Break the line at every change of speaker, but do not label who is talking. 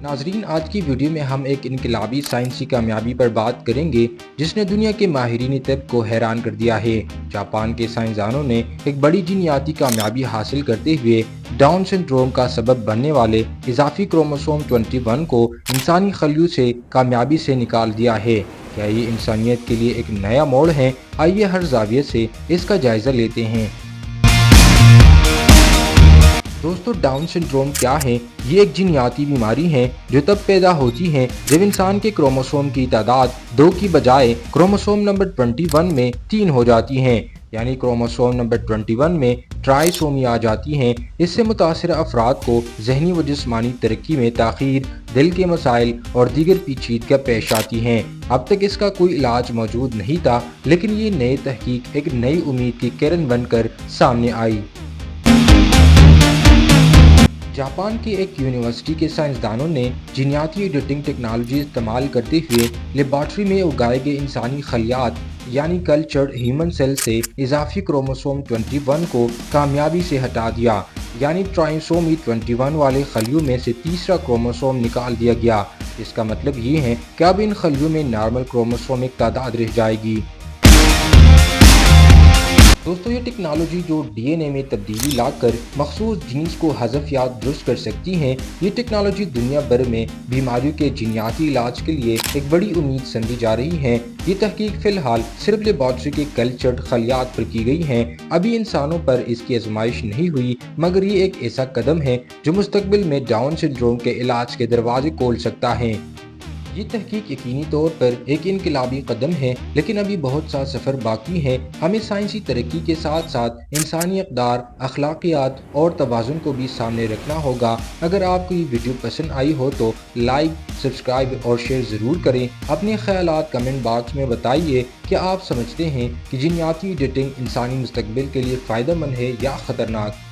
ناظرین، آج کی ویڈیو میں ہم ایک انقلابی سائنسی کامیابی پر بات کریں گے جس نے دنیا کے ماہرین طب کو حیران کر دیا ہے۔ جاپان کے سائنسدانوں نے ایک بڑی جینیاتی کامیابی حاصل کرتے ہوئے ڈاؤن سنڈروم کا سبب بننے والے اضافی کروموسوم 21 کو انسانی خلیوں سے کامیابی سے نکال دیا ہے۔ کیا یہ انسانیت کے لیے ایک نیا موڑ ہے؟ آئیے ہر زاویے سے اس کا جائزہ لیتے ہیں۔ دوستو، ڈاؤن سنڈروم کیا ہے؟ یہ ایک جینیاتی بیماری ہے جو تب پیدا ہوتی ہے جب انسان کے کروموسوم کی تعداد 2 کی بجائے کروموسوم نمبر 21 میں 3 ہو جاتی ہے، یعنی کروموسوم نمبر 21 میں ٹرائسومی آ جاتی ہے۔ اس سے متاثرہ افراد کو ذہنی و جسمانی ترقی میں تاخیر، دل کے مسائل اور دیگر پیچیدگیاں پیش آتی ہیں۔ اب تک اس کا کوئی علاج موجود نہیں تھا، لیکن یہ نئی تحقیق ایک نئی امید کی کرن بن کر سامنے آئی۔ جاپان کی ایک یونیورسٹی کے سائنسدانوں نے جینیاتی ایڈیٹنگ ٹیکنالوجی استعمال کرتے ہوئے لیبارٹری میں اگائے گئے انسانی خلیات یعنی کلچرڈ ہیومن سیل سے اضافی کروموسوم 21 کو کامیابی سے ہٹا دیا، یعنی ٹرائسومی 21 والے خلیوں میں سے تیسرا کروموسوم نکال دیا گیا۔ اس کا مطلب یہ ہے کہ اب ان خلیوں میں نارمل کروموسومک تعداد رہ جائے گی۔ دوستو، یہ ٹیکنالوجی جو ڈی این اے میں تبدیلی لا کر مخصوص جینز کو حذف یا درست کر سکتی ہے، یہ ٹیکنالوجی دنیا بھر میں بیماریوں کے جینیاتی علاج کے لیے ایک بڑی امید سمجھی جا رہی ہے۔ یہ تحقیق فی الحال صرف لیبارٹری کے کلچرڈ خلیات پر کی گئی ہے، ابھی انسانوں پر اس کی آزمائش نہیں ہوئی، مگر یہ ایک ایسا قدم ہے جو مستقبل میں ڈاؤن سنڈروم کے علاج کے دروازے کھول سکتا ہے۔ یہ تحقیق یقینی طور پر ایک انقلابی قدم ہے، لیکن ابھی بہت سا سفر باقی ہے۔ ہمیں سائنسی ترقی کے ساتھ ساتھ انسانی اقدار، اخلاقیات اور توازن کو بھی سامنے رکھنا ہوگا۔ اگر آپ کو یہ ویڈیو پسند آئی ہو تو لائک، سبسکرائب اور شیئر ضرور کریں۔ اپنے خیالات کمنٹ باکس میں بتائیے کہ آپ سمجھتے ہیں کہ جینیاتی ایڈیٹنگ انسانی مستقبل کے لیے فائدہ مند ہے یا خطرناک۔